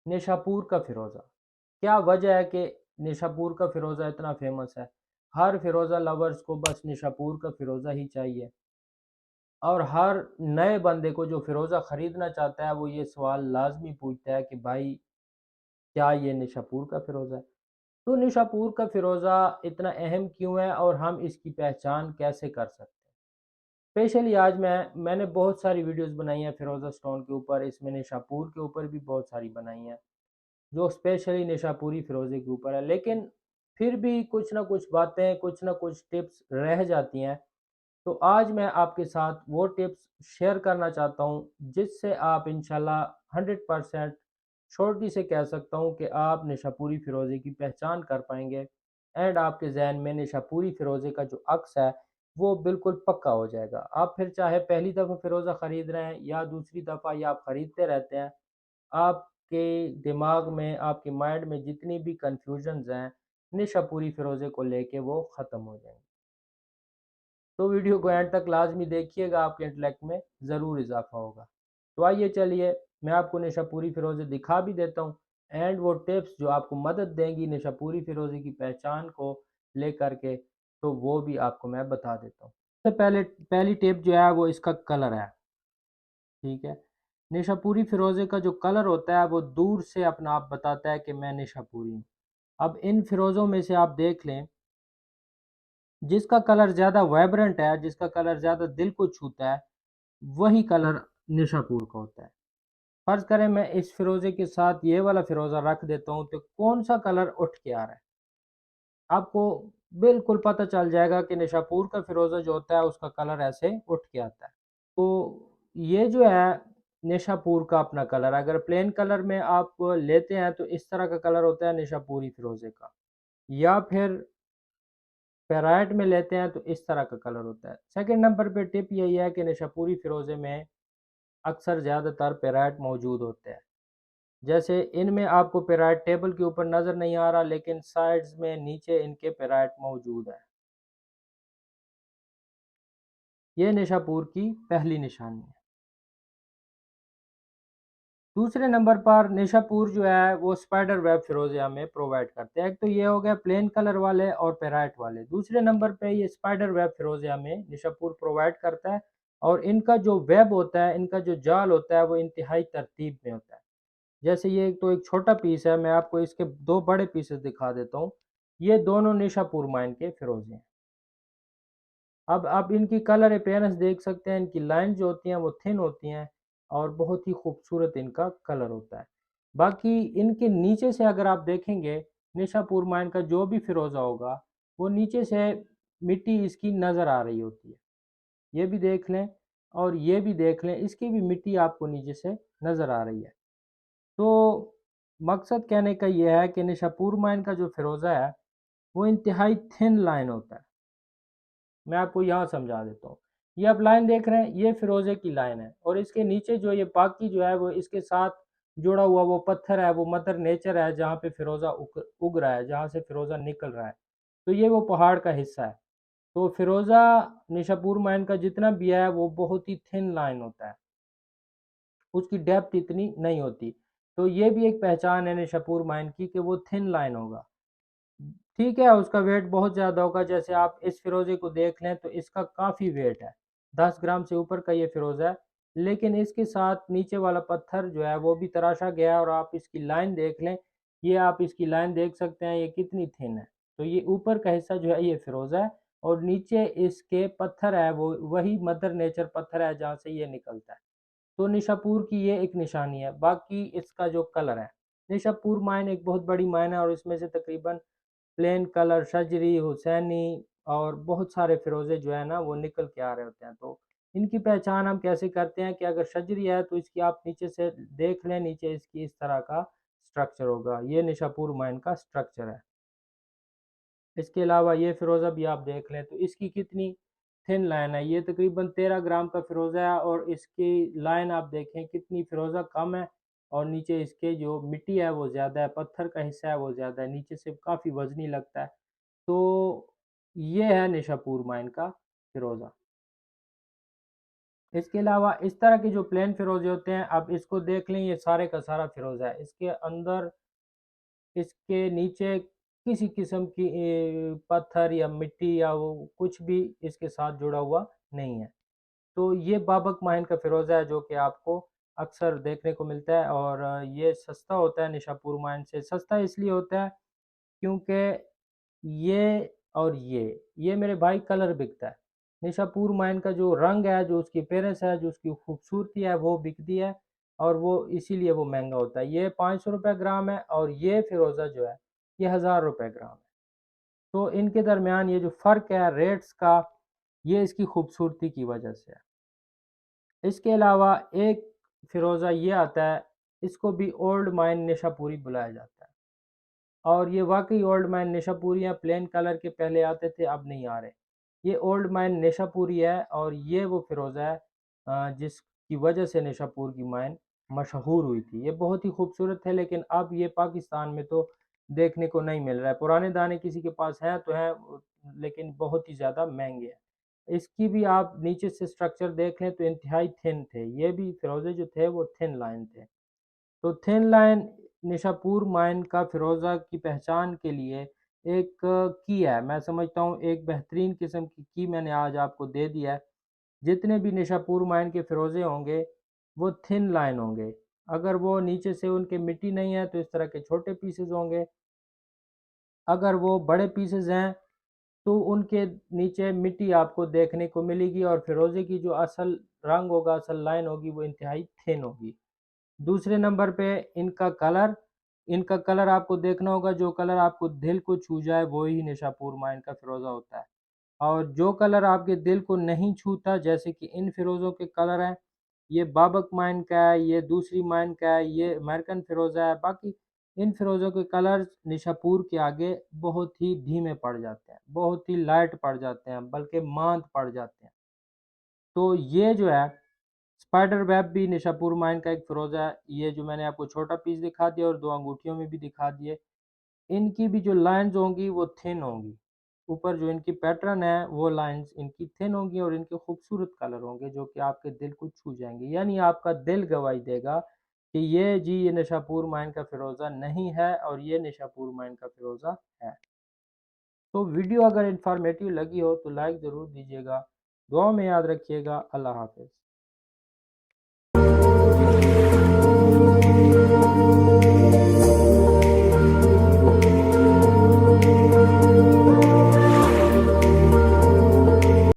Nishapur का फ़िरोज़ा। क्या वजह है कि निशापुर का फ़िरोज़ा इतना फ़ेमस है? हर फ़िरोज़ा लवर्स को बस निशापुर का फ़िरोज़ा ही चाहिए, और हर नए बंदे को जो फ़िरोज़ा ख़रीदना चाहता है वो ये सवाल लाज़मी पूछता है कि भाई क्या ये निशापुर का फ़िरोज़ा है? तो निशापुर का फ़िरोज़ा इतना अहम क्यों है और हम इसकी पहचान कैसे कर सकते हैं? स्पेशली आज मैंने बहुत सारी वीडियोज़ बनाई हैं फ़िरोज़ा स्टोन के ऊपर, इसमें निशापुर के ऊपर भी बहुत सारी बनाई हैं, जो स्पेशली निशापुरी फ़िरोज़े के ऊपर है। लेकिन फिर भी कुछ ना कुछ बातें, कुछ ना कुछ टिप्स रह जाती हैं। तो आज मैं आपके साथ वो टिप्स शेयर करना चाहता हूँ, जिससे आप इंशाल्लाह 100% श्योरिटी से कह सकता हूँ कि आप निशापुरी फ़िरोज़े की पहचान कर पाएँगे, एंड आपके ज़हन में निशापुरी फ़िरोज़े का जो अक्स है, वो बिल्कुल पक्का हो जाएगा। आप फिर चाहे पहली दफ़ा फ़िरोज़ा ख़रीद रहे हैं या दूसरी दफ़ा या आप ख़रीदते रहते हैं, आपके दिमाग में, आपके माइंड में जितनी भी कन्फ्यूजन्स हैं, निशापुरी फ़िरोज़े को लेके वो ख़त्म हो जाएँगी। तो वीडियो को एंड तक लाजमी देखिएगा, आपके इंटेलेक्ट में ज़रूर इजाफा होगा। तो आइए चलिए मैं आपको निशापुरी फ़िरोज़े दिखा भी देता हूँ, एंड वो टिप्स जो आपको मदद देंगी निशापुरी फ़िरोज़े की पहचान को लेकर के, तो वो भी आपको मैं बता देता हूँ। सबसे पहले पहली टिप जो है वो इसका कलर है, ठीक है। निशापुरी फ़िरोज़े का जो कलर होता है वो दूर से अपना आप बताता है कि मैं निशापुरी हूँ। अब इन फ़िरोज़ों में से आप देख लें, जिसका कलर ज़्यादा वाइब्रेंट है, जिसका कलर ज़्यादा दिल को छूता है, वही कलर निशापुर का होता है। फ़र्ज़ करें मैं इस फ़िरोज़े के साथ ये वाला फ़िरोज़ा रख देता हूँ, तो कौन-सा कलर उठ के आ रहा है? आपको बिल्कुल पता चल जाएगा कि निशापुर का फ़िरोज़ा जो होता है उसका कलर ऐसे उठ के आता है। तो ये जो है निशापुर का अपना कलर, अगर प्लेन कलर में आप लेते हैं तो इस तरह का कलर होता है निशापुरी फ़िरोज़े का, या फिर पेराइट में लेते हैं तो इस तरह का कलर होता है। सेकंड नंबर पे टिप यही है कि निशापुरी फ़िरोज़े में अक्सर ज़्यादातर पेराइट मौजूद होते हैं। जैसे इनमें आपको पेराइट टेबल के ऊपर नज़र नहीं आ रहा, लेकिन साइड्स में नीचे इनके पेराइट मौजूद है। ये निशापुर की पहली निशानी है। दूसरे नंबर पर निशापुर जो है वो स्पाइडर वेब फ़िरोज़े हमें प्रोवाइड करते हैं। एक तो ये हो गया प्लेन कलर वाले और पेराइट वाले। दूसरे नंबर पे ये स्पाइडर वेब फ़िरोज़े हमें निशापुर प्रोवाइड करता है, और इनका जो वेब होता है, इनका जो जाल होता है वो इंतहाई तरतीब में होता है। जैसे ये तो एक छोटा पीस है, मैं आपको इसके 2 बड़े पीसेस दिखा देता हूँ। ये दोनों निशापुर माइन के फ़िरोज़े हैं। अब आप इनकी कलर अपीयरेंस देख सकते हैं, इनकी लाइन जो होती हैं वो थिन होती हैं, और बहुत ही खूबसूरत इनका कलर होता है। बाकी इनके नीचे से अगर आप देखेंगे, निशापुर माइन का जो भी फ़िरोज़ा होगा, वो नीचे से मिट्टी इसकी नज़र आ रही होती है। ये भी देख लें और ये भी देख लें, इसकी भी मिट्टी आपको नीचे से नज़र आ रही है। तो मकसद कहने का ये है कि निशापुर माइन का जो फ़िरोज़ा है, वो इंतहाई थिन लाइन होता है। मैं आपको यहाँ समझा देता हूँ। ये आप लाइन देख रहे हैं, ये फ़िरोज़े की लाइन है, और इसके नीचे जो ये बाकी जो है वो इसके साथ जुड़ा हुआ वो पत्थर है, वो मदर नेचर है जहाँ पे फ़िरोज़ा उग रहा है, जहाँ से फ़िरोज़ा निकल रहा है। तो ये वो पहाड़ का हिस्सा है। तो फ़िरोज़ा निशापुर माइन का जितना भी है वो बहुत ही थिन लाइन होता है, उसकी डेप्थ इतनी नहीं होती। तो ये भी एक पहचान है निशापुर माइन की कि वो थिन लाइन होगा। ठीक है, उसका वेट बहुत ज़्यादा होगा। जैसे आप इस फ़िरोज़े को देख लें तो इसका काफ़ी वेट है, 10 ग्राम से ऊपर का ये फ़िरोज़ा है। लेकिन इसके साथ नीचे वाला पत्थर जो है वो भी तराशा गया है, और आप इसकी लाइन देख लें, ये आप इसकी लाइन देख सकते हैं ये कितनी थिन है। तो ये ऊपर का हिस्सा जो है ये फ़िरोज़ा है, और नीचे इसके पत्थर है वो वही मदर नेचर पत्थर है जहाँ से ये निकलता है। तो निशापुर की ये एक निशानी है। बाकी इसका जो कलर है, निशापुर माइन एक बहुत बड़ी माइन है, और इसमें से तकरीबन प्लेन कलर, शजरी, हुसैनी और बहुत सारे फ़िरोज़े जो है ना वो निकल के आ रहे होते हैं। तो इनकी पहचान हम कैसे करते हैं कि अगर शजरी है तो इसकी आप नीचे से देख लें, नीचे इसकी इस तरह का स्ट्रक्चर होगा। ये निशापुर माइन का स्ट्रक्चर है। इसके अलावा ये फ़िरोज़ा भी आप देख लें तो इसकी कितनी थिन लाइन है। ये तकरीबन 13 ग्राम का फ़िरोज़ा है, और इसकी लाइन आप देखें कितनी, फ़िरोज़ा कम है और नीचे इसके जो मिट्टी है वो ज़्यादा है, पत्थर का हिस्सा है वो ज़्यादा है, नीचे से काफ़ी वज़नी लगता है। तो ये है निशापुर माइन का फ़िरोज़ा। इसके अलावा इस तरह के जो प्लेन फिरोजे होते हैं, अब इसको देख लें, ये सारे का सारा फिरोज़ा है। इसके अंदर, इसके नीचे किसी किस्म की पत्थर या मिट्टी या वो कुछ भी इसके साथ जुड़ा हुआ नहीं है। तो ये बाबक माइन का फिरोज़ा है जो कि आपको अक्सर देखने को मिलता है, और ये सस्ता होता है निशापुर माइन से। सस्ता इसलिए होता है क्योंकि ये और ये मेरे भाई कलर बिकता है। निशापुर माइन का जो रंग है, जो उसकी अपीयरेंस है, जो उसकी खूबसूरती है, वो बिकती है, और वो इसीलिए वो महंगा होता है। ये 500 रुपये ग्राम है, और ये फिरोज़ा जो है ये 1000 रुपये ग्राम है। तो इनके दरमियान ये जो फ़र्क है रेट्स का, ये इसकी खूबसूरती की वजह से है। इसके अलावा एक फिरोज़ा ये आता है, इसको भी ओल्ड माइन निशापुरी बुलाया जाता है, और ये वाकई ओल्ड माइन निशापुरी है। प्लेन कलर के पहले आते थे, अब नहीं आ रहे। ये ओल्ड माइन निशापुरी है, और ये वो फिरोज़ा है जिसकी वजह से निशापुर की माइन मशहूर हुई थी। ये बहुत ही खूबसूरत है, लेकिन अब ये पाकिस्तान में तो देखने को नहीं मिल रहा है। पुराने दाने किसी के पास हैं तो हैं, लेकिन बहुत ही ज़्यादा महंगे हैं। इसकी भी आप नीचे से स्ट्रक्चर देख लें तो इंतहाई थिन थे। ये भी फिरोज़े जो थे वो थिन लाइन थे। तो थिन लाइन निशापुर माइन का फिरोज़ा की पहचान के लिए एक की है। मैं समझता हूँ एक बेहतरीन किस्म की मैंने आज आपको दे दिया है। जितने भी निशापुर माइन के फिरोज़े होंगे वो थिन लाइन होंगे। अगर वो नीचे से उनके मिट्टी नहीं है तो इस तरह के छोटे पीसेज होंगे। अगर वो बड़े पीसेज हैं तो उनके नीचे मिट्टी आपको देखने को मिलेगी, और फिरोज़े की जो असल रंग होगा, असल लाइन होगी, वो इंतहाई थिन होगी। दूसरे नंबर पे इनका कलर आपको देखना होगा, जो कलर आपको दिल को छू जाए वो ही निशापुर माइन का फिरोज़ा होता है। और जो कलर आपके दिल को नहीं छूता, जैसे कि इन फिरोज़ों के कलर हैं, ये बाबक माइन का है, ये दूसरी माइन का है, ये अमेरिकन फिरोज़ा है, बाकी इन फिरोज़ों के कलर निशापुर के आगे बहुत ही धीमे पड़ जाते हैं, बहुत ही लाइट पड़ जाते हैं, बल्कि मांद पड़ जाते हैं। तो ये जो है स्पाइडर वेब भी निशापुर माइन का एक फ़िरोज़ा है। ये जो मैंने आपको छोटा पीस दिखा दिया और 2 अंगूठियों में भी दिखा दिए, इनकी भी जो लाइन्स होंगी वो थिन होंगी। ऊपर जो इनकी पैटर्न है वो लाइन्स इनकी थिन होंगी, और इनके खूबसूरत कलर होंगे जो कि आपके दिल को छू जाएँगे। यानी आपका दिल गवाही देगा कि ये निशापुर माइन का फ़िरोज़ा नहीं है, और ये निशापुर माइन का फ़िरोज़ा है। तो वीडियो अगर इन्फॉर्मेटिव लगी हो तो लाइक ज़रूर दीजिएगा। दुआ में याद रखिएगा। अल्लाह हाफ़िज़।